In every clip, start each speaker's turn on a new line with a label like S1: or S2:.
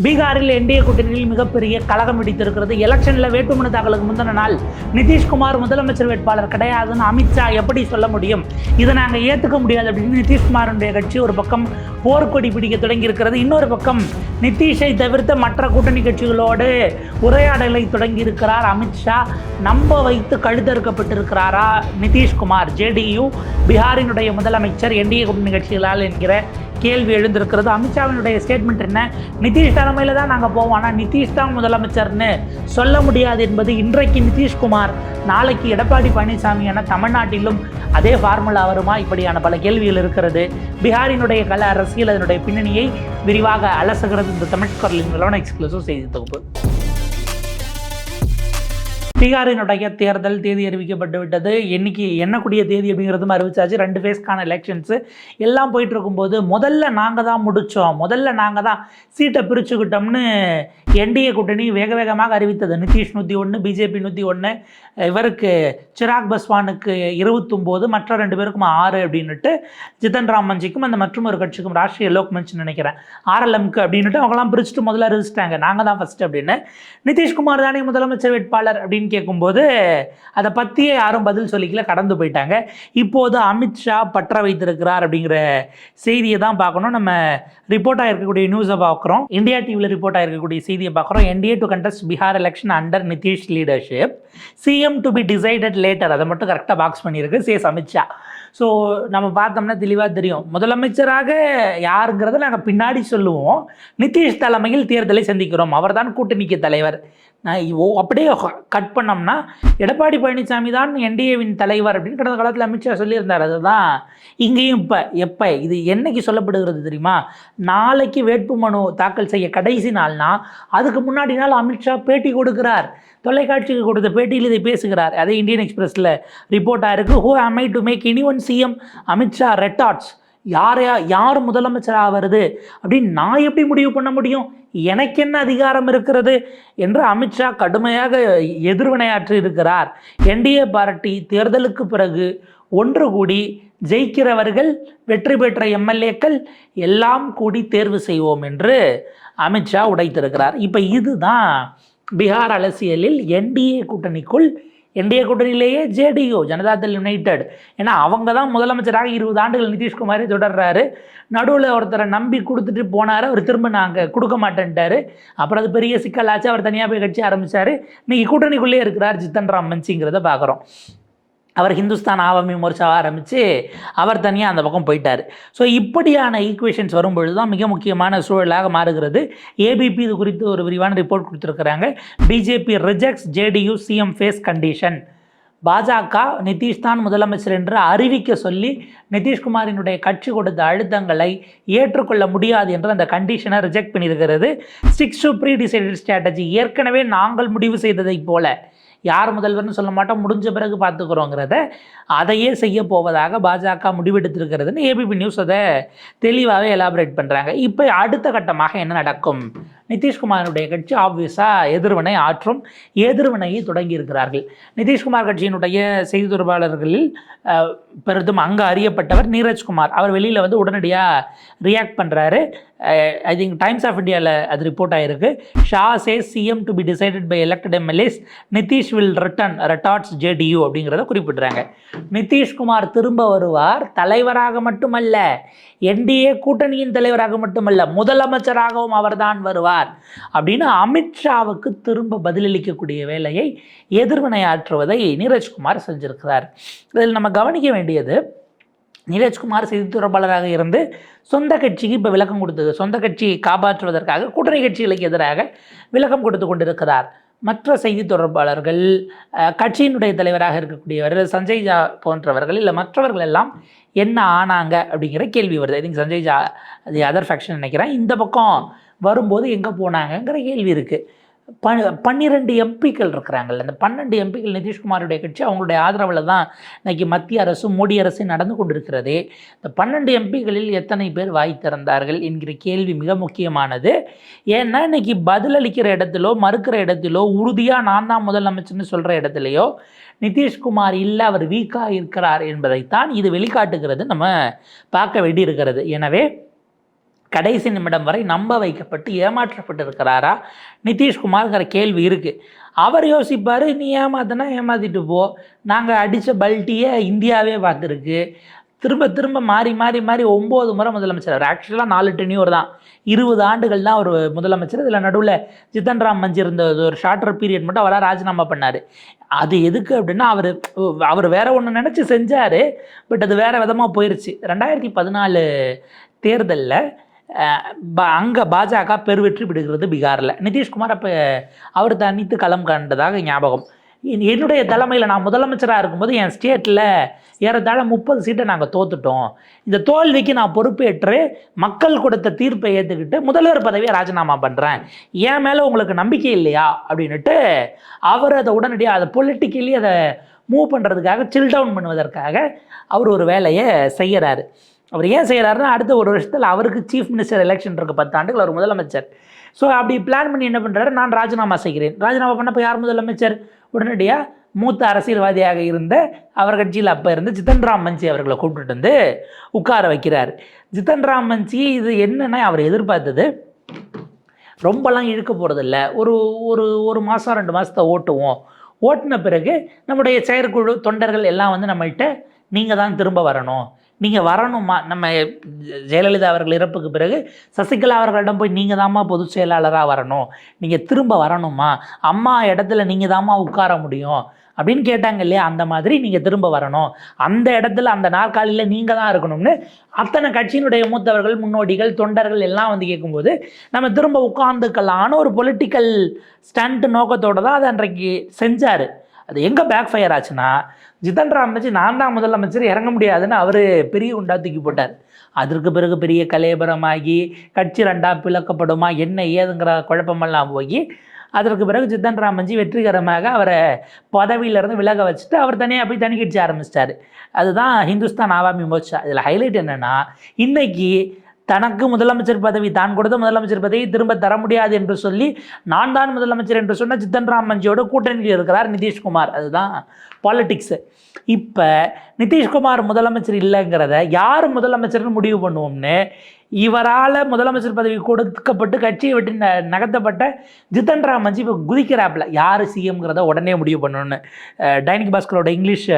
S1: பீகாரில் என்டிஏ கூட்டணியில் மிகப்பெரிய கலகம் வெடித்திருக்கிறது. எலெக்ஷனில் வேட்புமனு தாக்கலுக்கு முந்தின நாள் நிதிஷ்குமார் முதலமைச்சர் வேட்பாளர் கிடையாதுன்னு அமித்ஷா எப்படி சொல்ல முடியும்? இதை நாங்கள் ஏற்றுக்க முடியாது அப்படின்னு நிதிஷ்குமாருடைய கட்சி ஒரு பக்கம் போர்க்கொடி பிடிக்க தொடங்கி இருக்கிறது. இன்னொரு பக்கம் நிதிஷை தவிர்த்த மற்ற கூட்டணி கட்சிகளோடு உரையாடலை தொடங்கி இருக்கிறார் அமித்ஷா. நம்ப வைத்து கழுத்தறுக்கப்பட்டிருக்கிறாரா நிதிஷ்குமார்? ஜேடியு பீகாரினுடைய முதலமைச்சர் என்டிஏ கூட்டணி கட்சிகளால் என்கிற கேள்வி எழுந்திருக்கிறது. அமித்ஷாவினுடைய ஸ்டேட்மெண்ட் என்ன? நிதிஷ் தலைமையில் தான் நாங்கள் போவோம், ஆனால் நிதிஷ் தான் முதலமைச்சர்னு சொல்ல முடியாது என்பது இன்றைக்கு நிதிஷ்குமார், நாளைக்கு எடப்பாடி பழனிசாமி என தமிழ்நாட்டிலும் அதே ஃபார்முலா வருமா? இப்படியான பல கேள்விகள் இருக்கிறது. பீகாரினுடைய கல அரசியல் அதனுடைய பின்னணியை விரிவாக அலசுகிறது இந்த தமிழ் குரலின் நிலவன எக்ஸ்க்ளூசிவ் செய்தி தொகுப்பு. பீகாரினுடைய தேர்தல் தேதி அறிவிக்கப்பட்டு விட்டது. என்னைக்கு எண்ணக்கூடிய தேதி அப்படிங்கிறதும் அறிவிச்சாச்சு. 2 ஃபேஸ்க்கான எலெக்ஷன்ஸு எல்லாம் போயிட்டு இருக்கும்போது முதல்ல நாங்கள் தான் முடித்தோம், முதல்ல நாங்கள் தான் சீட்டை பிரிச்சுக்கிட்டோம்னு என்டிஏ கூட்டணி வேக வேகமாக அறிவித்தது. நிதிஷ் 101, பிஜேபி 101, இவருக்கு சிராக் பஸ்வானுக்கு 29, மற்ற 2 பேருக்கும் 6 அப்படின்னுட்டு, ஜிதன் ராம் மஞ்சிக்கும் அந்த மற்றும் ஒரு கட்சிக்கும் ராஷ்ட்ரிய லோக் மஞ்ச் நினைக்கிறேன் ஆர்எல்எம்க்கு அப்படின்னுட்டு அவங்களாம் பிரிச்சுட்டு முதல்ல அறிவிச்சிட்டாங்க நாங்கள் தான் ஃபஸ்ட்டு அப்படின்னு. நிதிஷ்குமார் தானே முதலமைச்சர் வேட்பாளர் அப்படின்னு கேட்கும்போது அதை பற்றியே யாரும் பதில் சொல்லிக்கல, கடந்து போயிட்டாங்க. இப்போது அமித்ஷா பற்ற வைத்திருக்கிறார் அப்படிங்கிற செய்தியை தான் பார்க்கணும். நம்ம ரிப்போர்ட் ஆகிருக்கக்கூடிய நியூஸை பார்க்குறோம். இந்தியா டிவியில் ரிப்போர்ட் ஆகிருக்கக்கூடிய செய்தியை பார்க்குறோம். NDA to contest Bihar election under Nitish leadership, CM to be decided later. அதை மட்டும் கரெக்டாக பாக்ஸ் பண்ணியிருக்கு சேஸ் அமித்ஷா. ஸோ நம்ம பார்த்தோம்னா தெளிவாக தெரியும், முதலமைச்சராக யாருங்கிறத நாங்கள் பின்னாடி சொல்லுவோம். நிதிஷ் தலைமையில் தேர்தலை சந்திக்கிறோம், அவர் தான் கூட்டணிக்கு தலைவர். நான் அப்படியே கட் பண்ணோம்னா எடப்பாடி பழனிசாமி தான் என்டிஏவின் தலைவர் அப்படின்னு கடந்த காலத்தில் அமித்ஷா சொல்லியிருந்தார். அதுதான் இங்கேயும் எப்போ இது என்னைக்கு சொல்லப்படுகிறது தெரியுமா? நாளைக்கு வேட்புமனு தாக்கல் செய்ய கடைசி நாள்னா அதுக்கு முன்னாடி நாள் அமித்ஷா பேட்டி கொடுக்கிறார். தொலைக்காட்சிக்கு கொடுத்த பேட்டியில் இதை பேசுகிறார். அதே இந்தியன் எக்ஸ்பிரஸில் ரிப்போர்ட்டாக இருக்குது. Who am I to make anyone CM? Amit Shah retorts. யார் முதலமைச்சராக வருது அப்படின்னு நான் எப்படி முடிவு பண்ண முடியும்? எனக்கு என்ன அதிகாரம் இருக்கிறது என்று அமித்ஷா கடுமையாக எதிர்வினையாற்றி இருக்கிறார். என்டிஏ பார்ட்டி தேர்தலுக்கு பிறகு ஒன்று கூடி ஜெயிக்கிறவர்கள், வெற்றி பெற்ற எம்எல்ஏக்கள் எல்லாம் கூடி தேர்வு செய்வோம் என்று அமித்ஷா உடைத்திருக்கிறார். இப்போ இதுதான் பீகார் அரசியலில் என்டிஏ கூட்டணியிலேயே ஜேடியு ஜனதாதள் யுனைடெட், ஏன்னா அவங்க தான் முதலமைச்சராக 20 ஆண்டுகள் நிதிஷ்குமாரே தொடர்றாரு. நடுவில் ஒருத்தரை நம்பி கொடுத்துட்டு போனார், அவர் திரும்ப நாங்கள் கொடுக்க மாட்டேன்ட்டார். அப்புறம் அது பெரிய சிக்கலாச்சு, அவர் தனியாக போய் கட்சி ஆரம்பித்தார். இன்றைக்கி கூட்டணிக்குள்ளே இருக்கிறார் ஜித்தன் ராம் மஞ்சிங்கிறத பார்க்குறோம். அவர் ஹிந்துஸ்தான் ஆவாமி மோர்ச்சாவை ஆரம்பித்து அவர் தனியாக அந்த பக்கம் போயிட்டார். ஸோ இப்படியான ஈக்குவேஷன்ஸ் வரும்பொழுது தான் மிக முக்கியமான சூழலாக மாறுகிறது. ஏபிபி இது குறித்து ஒரு விரிவான ரிப்போர்ட் கொடுத்துருக்குறாங்க. BJP rejects JDU CM face condition. பாஜக நிதிஷ் தான் முதலமைச்சர் என்று அறிவிக்க சொல்லி நிதிஷ்குமாரினுடைய கட்சி கொடுத்த அழுத்தங்களை ஏற்றுக்கொள்ள முடியாது என்று அந்த கண்டிஷனை ரிஜெக்ட் பண்ணியிருக்கிறது. 6 ப்ரீ டிசைடட் ஸ்ட்ராட்டஜி. ஏற்கனவே நாங்கள் முடிவு செய்ததை போல யார் முதல்வர்னு சொல்ல மாட்டோம், முடிஞ்ச பிறகு பார்த்துக்கிறோங்கிறத அதையே செய்ய போவதாக பாஜக முடிவெடுத்திருக்கிறதுன்னு ஏபிபி நியூஸ் அதை தெளிவாகவே எலாபரேட் பண்ணுறாங்க. இப்போ அடுத்த கட்டமாக என்ன நடக்கும்? நிதிஷ்குமாருடைய கட்சி ஆப்வியஸாக எதிர்வினை ஆற்றும், எதிர்வினையை தொடங்கி இருக்கிறார்கள். நிதிஷ்குமார் கட்சியினுடைய செய்தி தொடர்பாளர்களில் பெரிதும் அங்கே அறியப்பட்டவர் நீரஜ்குமார். அவர் வெளியில் வந்து உடனடியாக ரியாக்ட் பண்ணுறாரு. ஐ திங்க் டைம்ஸ் ஆஃப் இந்தியாவில் அது ரிப்போர்ட் ஆகிருக்கு. Shah says CM to be decided by elected MLAs, Nitish will return retorts JDU அப்படிங்கிறத குறிப்பிட்றாங்க. நிதிஷ்குமார் திரும்ப வருவார், தலைவராக மட்டுமல்ல, என்டிஏ கூட்டணியின் தலைவராக மட்டுமல்ல, முதலமைச்சராகவும் அவர்தான் வருவார் அப்படின்னு அமித்ஷாவுக்கு திரும்ப பதிலளிக்கக்கூடிய வேலையை, எதிர்வினையாற்றுவதை நீரஜ்குமார் செஞ்சிருக்கிறார். இதில் நம்ம கவனிக்க வேண்டியது, நீரஜ்குமார் செய்தி தொடர்பாளராக இருந்து சொந்த கட்சிக்கு இப்போ விளக்கம் கொடுத்தது, சொந்த கட்சியை காப்பாற்றுவதற்காக கூட்டணி கட்சிகளுக்கு எதிராக விளக்கம் கொடுத்து கொண்டிருக்கிறார். மற்ற செய்தி தொடர்பாளர்கள், கட்சியினுடைய தலைவராக இருக்கக்கூடியவர்கள் சஞ்சய் ஜா போன்றவர்கள், இல்லை மற்றவர்கள் எல்லாம் என்ன ஆனாங்க அப்படிங்கிற கேள்வி வருது. ஐ திங்க் சஞ்சய் ஜா அது அதர் ஃபேக்ஷன் நினைக்கிறேன். இந்த பக்கம் வரும்போது எங்கே போனாங்கங்கிற கேள்வி இருக்குது. 12 எம்பிக்கள் இருக்கிறாங்கல்ல, அந்த 12 எம்பிக்கள் நிதிஷ்குமாருடைய கட்சி அவங்களுடைய ஆதரவில் தான் இன்றைக்கி மத்திய அரசும் மோடி அரசு நடந்து கொண்டிருக்கிறதே. இந்த 12 எம்பிக்களில் எத்தனை பேர் வாய் திறந்தார்கள் என்கிற கேள்வி மிக முக்கியமானது. ஏன்னா இன்றைக்கி பதிலளிக்கிற இடத்திலோ மறுக்கிற இடத்திலோ உறுதியாக நான் தான் முதலமைச்சர்னு சொல்கிற இடத்துலையோ நிதிஷ்குமார் இல்லை, அவர் வீக்காக இருக்கிறார் என்பதைத்தான் இது வெளிக்காட்டுகிறது, நம்ம பார்க்க வேண்டி இருக்கிறது. எனவே கடைசி நிமிடம் வரை நம்ப வைக்கப்பட்டு ஏமாற்றப்பட்டு இருக்கிறாரா நிதிஷ்குமார்ங்கிற கேள்வி இருக்குது. அவர் யோசிப்பார், நீ ஏமாத்தினா ஏமாற்றிட்டு போ, நாங்கள் அடித்த பல்ட்டியை இந்தியாவே பார்த்துருக்கு, திரும்ப திரும்ப மாறி மாறி மாறி 9 முறை முதலமைச்சர். அவர் ஆக்சுவலாக 4 டென்யூர் தான், 20 ஆண்டுகள் தான் அவர் முதலமைச்சர். இதில் நடுவில் ஜித்தன் ராம் மஞ்சி இருந்த ஒரு ஷார்ட்டர் பீரியட் மட்டும் அவராக ராஜினாமா பண்ணார். அது எதுக்கு அப்படின்னா அவர் வேற ஒன்று நினச்சி செஞ்சார், பட் அது வேறு விதமாக போயிடுச்சு. 2014 தேர்தலில் அங்கே பாஜக பெருவெற்றி பெறுகிறது பீகாரில். நிதிஷ்குமார் அப்போ அவர் தனித்து களம் கண்டதாக ஞாபகம். என்னுடைய தலைமையில் நான் முதலமைச்சராக இருக்கும்போது என் ஸ்டேட்டில் ஏறத்தாழ 30 சீட்டை நாங்கள் தோத்துட்டோம், இந்த தோல்விக்கு நான் பொறுப்பேற்று மக்கள் கொடுத்த தீர்ப்பை ஏற்றுக்கிட்டு முதல்வர் பதவியை ராஜினாமா பண்ணுறேன், என் மேலே உங்களுக்கு நம்பிக்கை இல்லையா அப்படின்ட்டு அவர் அதை உடனடியாக அதை பொலிட்டிக்கலி அதை மூவ் பண்ணுறதுக்காக, சில் டவுன் பண்ணுவதற்காக அவர் ஒரு வேலையை செய்கிறாரு. அவர் ஏன் செய்கிறாருன்னா, அடுத்த ஒரு வருஷத்தில் அவருக்கு சீஃப் மினிஸ்டர் எலெக்ஷன் இருக்குது, 10 ஆண்டுகள் அவர் முதலமைச்சர். ஸோ அப்படி பிளான் பண்ணி என்ன பண்ணுறாரு, நான் ராஜினாமா செய்கிறேன். ராஜினாமா பண்ணப்போ யார் முதலமைச்சர்? உடனடியாக மூத்த அரசியல்வாதியாக இருந்த அவர் கட்சியில் அப்போ இருந்த ஜித்தன் ராம் மஞ்சி அவர்களை கூப்பிட்டுட்டு வந்து உட்கார வைக்கிறார். ஜித்தன் ராம் மஞ்சி இது என்னென்னா, அவர் எதிர்பார்த்தது ரொம்பலாம் இழுக்க போகிறதில்ல, ஒரு மாதம் 2 மாதத்தை ஓட்டுவோம், ஓட்டின பிறகு நம்முடைய செயற்குழு தொண்டர்கள் எல்லாம் வந்து நம்மள்கிட்ட நீங்கள் தான் திரும்ப வரணும், நீங்கள் வரணுமா, நம்ம ஜெயலலிதா அவர்கள் இறப்புக்கு பிறகு சசிகலா அவர்களிடம் போய் நீங்கள் தாம்மா பொதுச் செயலாளராக வரணும், நீங்கள் திரும்ப வரணுமா, அம்மா இடத்துல நீங்கள் தாம்மா உட்கார முடியும் அப்படின்னு கேட்டாங்க இல்லையா, அந்த மாதிரி நீங்கள் திரும்ப வரணும், அந்த இடத்துல அந்த நாற்காலியில் நீங்கள் தான் இருக்கணும்னு அத்தனை கட்சியினுடைய மூத்தவர்கள், முன்னோடிகள், தொண்டர்கள் எல்லாம் வந்து கேட்கும்போது நம்ம திரும்ப உட்கார்ந்துக்கலான்னு ஒரு பொலிட்டிக்கல் ஸ்டண்ட் நோக்கத்தோடு தான் அதை அன்றைக்கு செஞ்சார். அது எங்கே பேக் ஃபயர் ஆச்சுன்னா, ஜித்தன் ராம் மஞ்சி நான் தான் முதலமைச்சர், இறங்க முடியாதுன்னு அவர் பெரிய உண்டா தூக்கி போட்டார். அதற்கு பிறகு பெரிய கலேபரமாகி கட்சி 2ஆக பிளக்கப்படுமா என்ன ஏதுங்கிற குழப்பமெல்லாம் போய் அதற்கு பிறகு ஜித்தன் ராம் மஞ்சி வெற்றிகரமாக அவரை பதவியிலேருந்து விலக வச்சுட்டு அவர் தனியாக போய் தனி கட்சி ஆரம்பிச்சிட்டார். அதுதான் ஹிந்துஸ்தான் ஆவாமி மோர்ச்சா. இதில் ஹைலைட் என்னென்னா, இன்றைக்கி தனக்கு முதலமைச்சர் பதவி, தான் கொடுத்த முதலமைச்சர் பதவி திரும்ப தர முடியாது என்று சொல்லி நான் தான் முதலமைச்சர் என்று சொன்ன ஜித்தன் ராம் மஞ்சியோட கூட்டணியில் இருக்கிறார் நிதிஷ்குமார். அதுதான் பாலிட்டிக்ஸு. இப்போ நிதிஷ்குமார் முதலமைச்சர் இல்லைங்கிறத யார் முதலமைச்சர்னு முடிவு பண்ணுவோம்னு இவரால் முதலமைச்சர் பதவி கொடுக்கப்பட்டு கட்சியை விட்டு நகர்த்தப்பட்ட ஜித்தன் ராம் மஞ்சி இப்போ குதிக்கிறாப்பில் யார் சிஎம்ங்கிறத உடனே முடிவு பண்ணணுன்னு. டைனிக் பாஸ்கரோட இங்கிலீஷ்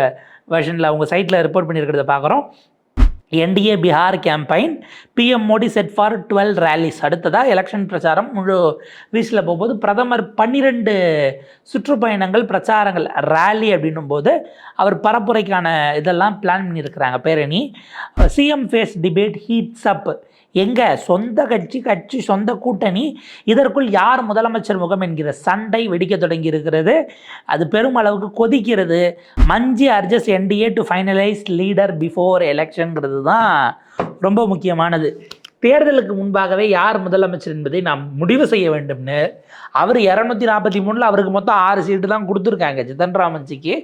S1: வெர்ஷனில் அவங்க சைட்டில் ரிப்போர்ட் பண்ணியிருக்கிறத பார்க்குறோம். NDA Bihar campaign, PM Modi set for 12 ரேலிஸ். அடுத்ததாக எலெக்ஷன் பிரச்சாரம் முழு வீச்சில் போகும்போது பிரதமர் 12 சுற்றுப்பயணங்கள், பிரச்சாரங்கள், ரேலி அப்படின்னும் போது அவர் பரப்புரைக்கான இதெல்லாம் பிளான் பண்ணியிருக்கிறாங்க. பேரணி. சிஎம் ஃபேஸ் டிபேட் ஹீட்ஸ் அப். எங்கே சொந்த கட்சி சொந்த கூட்டணி, இதற்குள் யார் முதலமைச்சர் முகம் என்கிற சண்டை வெடிக்க தொடங்கி இருக்கிறது. அது பெருமளவுக்கு கொதிக்கிறது. Manjhi urges NDA to finalise leader before எலெக்ஷன்ங்கிறது தான் ரொம்ப முக்கியமானது. தேர்தலுக்கு முன்பாகவே யார் முதலமைச்சர் என்பதை நாம் முடிவு செய்ய வேண்டும்னு அவர் 243 அவருக்கு மொத்தம் 6 சீட்டு தான் கொடுத்துருக்காங்க. ஜித்தன் ராம் மஞ்சிக்கு,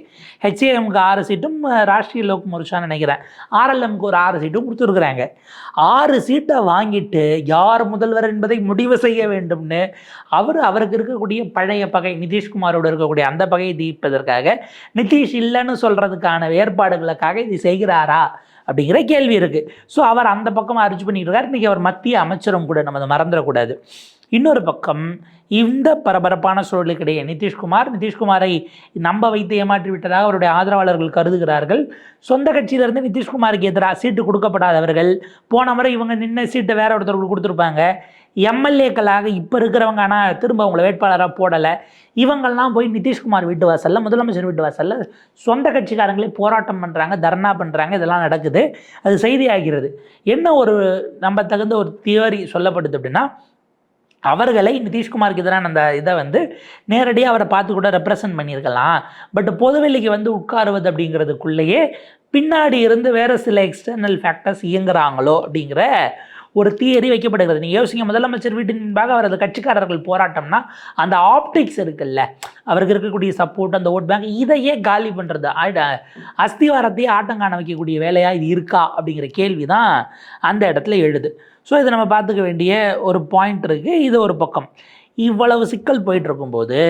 S1: ஹெச்ஏஎம்க்கு 6 சீட்டும், ராஷ்ட்ரிய லோக் மோர்ச்சான்னு நினைக்கிறேன் ஆர்எல்எம்க்கு ஒரு 6 சீட்டும் கொடுத்துருக்குறாங்க. 6 சீட்டை வாங்கிட்டு யார் முதல்வர் என்பதை முடிவு செய்ய வேண்டும்னு அவருக்கு இருக்கக்கூடிய பழைய பகை, நிதிஷ்குமாரோடு இருக்கக்கூடிய அந்த பகையை தீர்ப்பதற்காக, நிதிஷ் இல்லைன்னு சொல்கிறதுக்கான ஏற்பாடுகளுக்காக இது செய்கிறாரா அப்படிங்கிற கேள்வி இருக்குது. ஸோ அவர் அந்த பக்கம் அரிச்சு பண்ணிட்டு இருக்கார். இன்றைக்கி அவர் மத்திய அமைச்சரும் கூட, நம்ம அதை மறந்துடக்கூடாது. இன்னொரு பக்கம் இந்த பரபரப்பான சூழலுக்கிடையே நிதிஷ்குமாரை நம்ப வைத்து ஏமாற்றி விட்டதாக அவருடைய ஆதரவாளர்கள் கருதுகிறார்கள். சொந்த கட்சியிலிருந்து நிதிஷ்குமாருக்கு எதிராக சீட்டு கொடுக்கப்படாதவர்கள், போன முறை இவங்க நின்ன சீட்டை வேற ஒருத்தருக்கு கொடுத்துருப்பாங்க, எம்எல்ஏக்களாக இப்போ இருக்கிறவங்க ஆனால் திரும்ப அவங்கள வேட்பாளராக போடலை, இவங்கள்லாம் போய் நிதிஷ்குமார் வீட்டு வாசலில், முதலமைச்சர் வீட்டு வாசலில் சொந்த கட்சிக்காரங்களே போராட்டம் பண்ணுறாங்க, தர்ணா பண்ணுறாங்க. இதெல்லாம் நடக்குது. அது செய்தி ஆகிறது. என்ன ஒரு நம்ப தகுந்த ஒரு தியரி சொல்லப்படுது அப்படின்னா, அவர்களை நிதிஷ்குமாருக்கு எதிரான அந்த இதை வந்து நேரடியாக அவரை பார்த்து கூட ரெப்ரசன்ட் பண்ணியிருக்கலாம். பட் பொதுவெளிக்கு வந்து உட்காருவது அப்படிங்கிறதுக்குள்ளேயே பின்னாடி இருந்து வேறு சில எக்ஸ்டர்னல் ஃபேக்டர்ஸ் இயங்குறாங்களோ அப்படிங்கிற ஒரு தியரி வைக்கப்படுகிறது. நீங்கள் யோசிங்க, முதலமைச்சர் வீட்டின் முன்பாக அவரது கட்சிக்காரர்கள் போராட்டம்னா அந்த ஆப்டிக்ஸ் இருக்குல்ல, அவருக்கு இருக்கக்கூடிய சப்போர்ட், அந்த ஓட் பேங்க், இதையே காலி பண்ணுறது, அஸ்திவாரத்தையே ஆட்டம் காண வைக்கக்கூடிய வேலையாக இது இருக்கா அப்படிங்கிற கேள்வி தான் அந்த இடத்துல எழுது. ஸோ இதை நம்ம பார்த்துக்க வேண்டிய ஒரு பாயிண்ட் இருக்குது. இது ஒரு பக்கம். இவ்வளவு சிக்கல் போயிட்டு இருக்கும்போது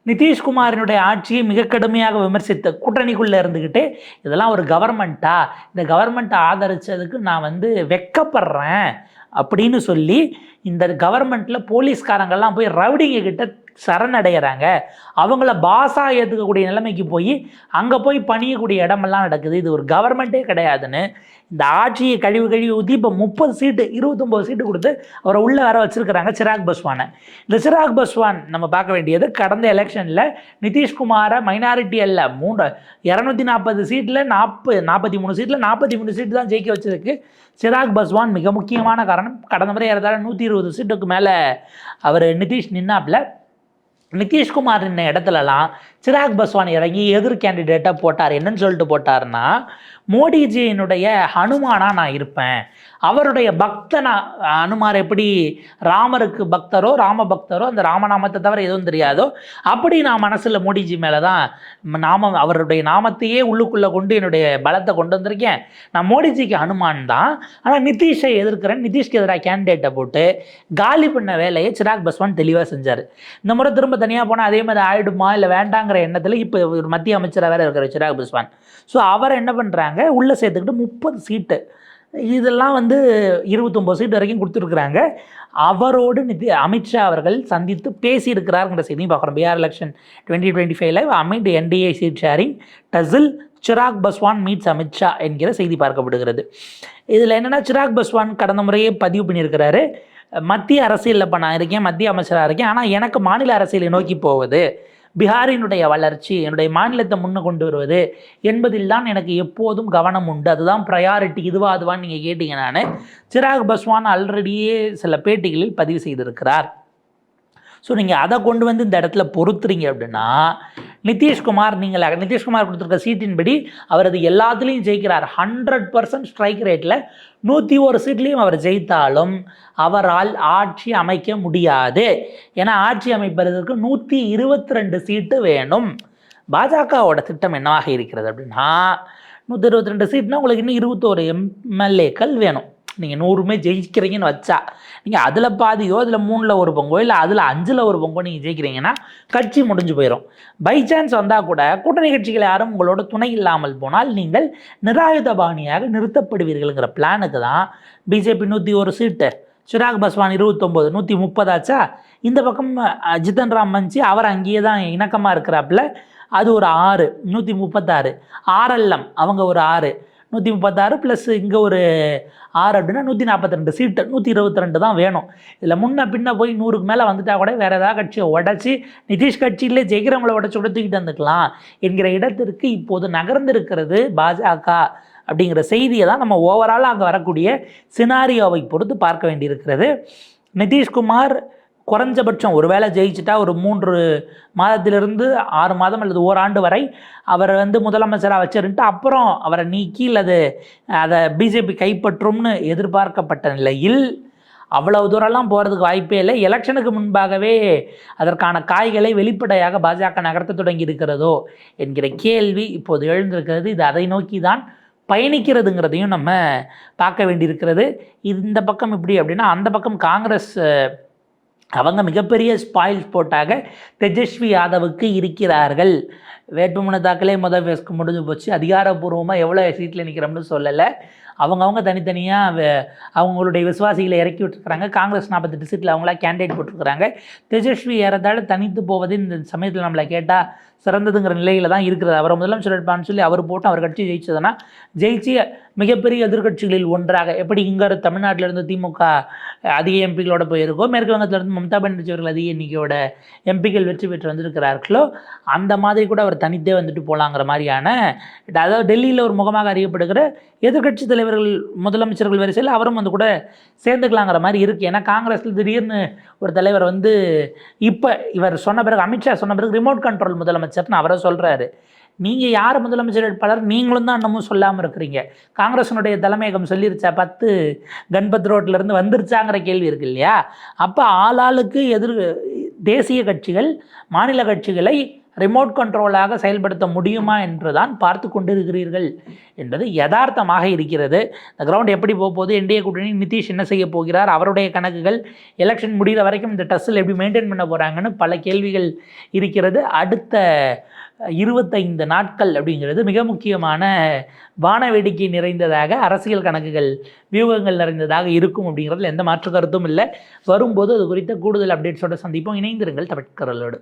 S1: நிதிஷ்குமாரினுடைய ஆட்சியை மிக கடுமையாக விமர்சித்த கூட்டணிக்குள்ளே இருந்துக்கிட்டு, இதெல்லாம் ஒரு கவர்மெண்ட்டா, இந்த கவர்மெண்ட்டை ஆதரித்ததுக்கு நான் வந்து வெக்கப்படுறேன் அப்படின்னு சொல்லி இந்த கவர்மெண்ட்டில் போலீஸ்காரங்கள்லாம் போய் ரவுடிங்க கிட்ட சரணடைகிறாங்க. அவங்கள பாஸாக ஏற்றுக்கக்கூடிய நிலைமைக்கு போய் அங்கே போய் பணியக்கூடிய இடமெல்லாம் நடக்குது. இது ஒரு கவர்மெண்ட்டே கிடையாதுன்னு இந்த ஆட்சியை கழிவு ஊற்றி இப்போ 30 சீட்டு 29 சீட்டு கொடுத்து அவரை உள்ளே வர வச்சுருக்கிறாங்க சிராக் பஸ்வானை. இந்த சிராக் பஸ்வான் நம்ம பார்க்க வேண்டியது கடந்த எலெக்ஷனில் நிதிஷ்குமாரை மைனாரிட்டி அல்ல 240 சீட்டில் 43 சீட்டில் 43 சீட்டு தான் ஜெயிக்க வச்சதுக்கு சிராக் பஸ்வான் மிக முக்கியமான காரணம். கடந்த முறை ஏறதாழ 120 சீட்டுக்கு மேலே அவர் நிதிஷ் நின்னாப்பில் நிதிஷ்குமார் இந்த இடத்துலலாம் சிராக் பஸ்வான் இறங்கி எதிர் கேண்டிடேட்டாக போட்டார். என்னன்னு சொல்லிட்டு போட்டார்னா, மோடிஜியினுடைய ஹனுமானா நான் இருப்பேன், அவருடைய பக்தனா. ஹனுமார் எப்படி ராமருக்கு பக்தரோ ராம பக்தரோ அந்த ராமநாமத்தை தவிர எதுவும் தெரியாதோ அப்படி நான் மனசில் மோடிஜி மேலே தான் நாமம் அவருடைய நாமத்தையே உள்ளுக்குள்ளே கொண்டு என்னுடைய பலத்தை கொண்டு வந்திருக்கேன். நான் மோடிஜிக்கு ஹனுமான் தான், ஆனால் நிதிஷை எதிர்க்கிறேன், நிதிஷ்க்கு எதிராக கேண்டிடேட்டை போட்டு காலி பண்ண வேலையை சிராக் பஸ்வான் தெளிவாக செஞ்சார். இந்த முறை திரும்ப தனியாக போனால் அதே மாதிரி ஆயிடுமா இல்லை வேண்டாங்கிற எண்ணத்தில் இப்போ ஒரு மத்திய அமைச்சராக வேறு இருக்கிற சிராக் பஸ்வான். ஸோ அவர் என்ன பண்ணுறாங்க, உள்ளே சேர்த்துக்கிட்டு 30 சீட்டு இதெல்லாம் 29 சீட்டு வரைக்கும் கொடுத்துருக்குறாங்க. அவரோடு அமித்ஷா அவர்கள் சந்தித்து பேசியிருக்கிறாருங்கிற செய்தியும் பார்க்குறோம். PR election 2025 AMET NDA seat sharing tussle Chirag Paswan meets Amit Shah என்கிற செய்தி பார்க்கப்படுகிறது. இதில் என்னென்னா, சிராக் பஸ்வான் கடந்த முறையே பதிவு பண்ணியிருக்கிறாரு, மத்திய அரசியலில் இப்போ நான் இருக்கேன், மத்திய அமைச்சராக இருக்கேன், ஆனால் எனக்கு மாநில அரசியலை நோக்கி போவது, பீகாரினுடைய வளர்ச்சி, என்னுடைய மாநிலத்தை முன்ன கொண்டு வருவது என்பதில் தான் எனக்கு எப்போதும் கவனம் உண்டு, அதுதான் ப்ரையாரிட்டி. அதுவான்னு நீங்கள் கேட்டிங்கன்னானு சிராக் பஸ்வான் ஆல்ரெடியே சில பேட்டிகளில் பதிவு செய்திருக்கிறார். ஸோ நீங்கள் அதை கொண்டு வந்து இந்த இடத்துல பொறுத்துறீங்க அப்படின்னா, நிதிஷ்குமார் நிதிஷ்குமார் கொடுத்துருக்க சீட்டின்படி அவர் அது எல்லாத்துலேயும் ஜெயிக்கிறார். 100% ஸ்ட்ரைக் ரேட்டில் 101 சீட்லேயும் அவர் ஜெயித்தாலும் அவரால் ஆட்சி அமைக்க முடியாது. ஏன்னா ஆட்சி அமைப்பதற்கு 122 சீட்டு வேணும். பாஜகவோட திட்டம் என்னவாக இருக்கிறது அப்படின்னா, 122 சீட்னா உங்களுக்கு இன்னும் 21 எம்எல்ஏக்கள் வேணும். நீங்கள் 100மே ஜெயிக்கிறீங்கன்னு வச்சா, நீங்கள் அதில் பாதியோ அதில் 3ல் ஒரு பங்கோ இல்லை அதில் 5ல் ஒரு பங்கோ நீங்கள் ஜெயிக்கிறீங்கன்னா கட்சி முடிஞ்சு போயிடும். பை சான்ஸ் வந்தால் கூட கூட்டணி கட்சிகள் யாரும் உங்களோட துணை இல்லாமல் போனால் நீங்கள் நிராயுதபாணியாக நிறுத்தப்படுவீர்கள்ங்கிற பிளானுக்கு தான் பிஜேபி 101 சீட்டு, சிராக் பஸ்வான் 29, 130 ஆச்சா. இந்த பக்கம் ஜிதன் ராம் மஞ்சி அவர் அங்கேயே தான் இணக்கமாக இருக்கிறாப்புல, அது ஒரு 6, 136. ஆர்எல்எம் அவங்க ஒரு 6, 136 ப்ளஸ் இங்கே ஒரு 6 அப்படின்னா 142 சீட்டு, 122 தான் வேணும். இதில் முன்ன பின்ன போய் 100க்கு மேலே வந்துட்டா கூட வேறு ஏதாவது கட்சியை உடச்சி நிதிஷ் கட்சியிலே ஜெயிக்கிறவங்கள உடச்சி தூக்கிட்டு வந்துக்கலாம் என்கிற இடத்திற்கு இப்போது நகர்ந்திருக்கிறது பாஜக அப்படிங்கிற செய்தியை தான் நம்ம ஓவராலாக அங்கே வரக்கூடிய சினாரியோவை பொறுத்து பார்க்க வேண்டியிருக்கிறது. நிதிஷ்குமார் குறைஞ்சபட்சம் ஒரு வேளை ஜெயிச்சுட்டா ஒரு 3 மாதத்திலிருந்து 6 மாதம் அல்லது ஓராண்டு வரை அவரை முதலமைச்சராக வச்சிருந்துட்டு அப்புறம் அவரை நீக்கி அதை பிஜேபி கைப்பற்றும்னு எதிர்பார்க்கப்பட்ட நிலையில் அவ்வளவு தூரம்லாம் போகிறதுக்கு வாய்ப்பே இல்லை. எலெக்ஷனுக்கு முன்பாகவே அதற்கான காய்களை வெளிப்படையாக பாஜக நகர்த்த தொடங்கி இருக்கிறதோ என்கிற கேள்வி இப்போது எழுந்திருக்கிறது. இது அதை நோக்கி தான் பயணிக்கிறதுங்கிறதையும் நம்ம பார்க்க வேண்டியிருக்கிறது. இந்த பக்கம் இப்படி அப்படின்னா, அந்த பக்கம் காங்கிரஸ் அவங்க மிகப்பெரிய ஸ்பாயில்ஸ் போட்டாக தேஜஸ்வி யாதவுக்கு இருக்கிறார்கள். வேட்புமனு தாக்கலே முதல் ஃபேஸ்க்கு முடிஞ்சு போச்சு. அதிகாரப்பூர்வமாக எவ்வளோ சீட்டில் நிற்கிறோம்னு சொல்லலை. அவங்கவுங்க தனித்தனியாக அவங்களுடைய விசுவாசிகளை இறக்கி விட்டுருக்குறாங்க. காங்கிரஸ் 48 சீட்டில் அவங்களா கேண்டிடேட் போட்டிருக்கிறாங்க. தேஜஸ்வி ஏறத்தாழ தனித்து போவது இந்த சமயத்தில் நம்மளை கேட்டால் சிறந்ததுங்கிற நிலையில் தான் இருக்கிறது. அவரை முதலமைச்சர் எடுப்பான்னு சொல்லி அவர் போட்டு அவர் கட்சி ஜெயிச்சதுன்னா ஜெயிச்சு மிகப்பெரிய எதிர்கட்சிகளில் ஒன்றாக, எப்படி இங்கே தமிழ்நாட்டிலேருந்து திமுக அதிக எம்பிகளோட போயிருக்கோ, மேற்கு வங்கத்திலேருந்து மம்தா பானர்ஜி அவர்கள் அதிக எண்ணிக்கையோட எம்பிக்கள் வெற்றி பெற்று வந்திருக்கிறார்களோ, அந்த மாதிரி கூட அவர் தனித்தே வந்துட்டு போகலாங்கிற மாதிரியான, அதாவது டெல்லியில் ஒரு முகமாக அறியப்படுகிற எதிர்கட்சி தலைவர்கள் முதலமைச்சர்கள் வரிசையில் அவரும் கூட சேர்ந்துக்கலாங்கிற மாதிரி இருக்குது. ஏன்னா காங்கிரஸில் திடீர்னு ஒரு தலைவர் இப்போ இவர் சொன்ன பிறகு, அமித்ஷா சொன்ன பிறகு ரிமோட் கண்ட்ரோல் முதலமைச்சர்னு அவரை சொல்கிறாரு. நீங்கள் யார் முதலமைச்சர் வேட்பாளர் நீங்களும் தான் இன்னமும் சொல்லாமல் இருக்கிறீங்க. காங்கிரஸினுடைய தலைமையகம் சொல்லிருச்சா 10 கன்பத் ரோட்லேருந்து வந்துருச்சாங்கிற கேள்வி இருக்கு இல்லையா? அப்போ ஆளாளுக்கு தேசிய கட்சிகள் மாநில கட்சிகளை ரிமோட் கண்ட்ரோலாக செயல்படுத்த முடியுமா என்று தான் பார்த்து கொண்டிருக்கிறீர்கள் என்பது யதார்த்தமாக இருக்கிறது. இந்த கிரவுண்ட் எப்படி போகுது, என்டிஏ கூட்டணி நிதிஷ் என்ன செய்ய போகிறார், அவருடைய கணக்குகள் எலெக்ஷன் முடிகிற வரைக்கும் இந்த டஸ்ஸில் எப்படி மெயின்டைன் பண்ண போகிறாங்கன்னு பல கேள்விகள் இருக்கிறது. அடுத்த 25 நாட்கள் அப்படிங்கிறது மிக முக்கியமான வான வேடிக்கை நிறைந்ததாக, அரசியல் கணக்குகள் வியூகங்கள் நிறைந்ததாக இருக்கும் அப்படிங்கிறதுல எந்த மாற்று கருத்தும் இல்லை. வரும்போது அது குறித்த கூடுதல் அப்டேட்ஸோடு சந்திப்போம். இணைந்திருங்கள் தமிழ் குரலோடு.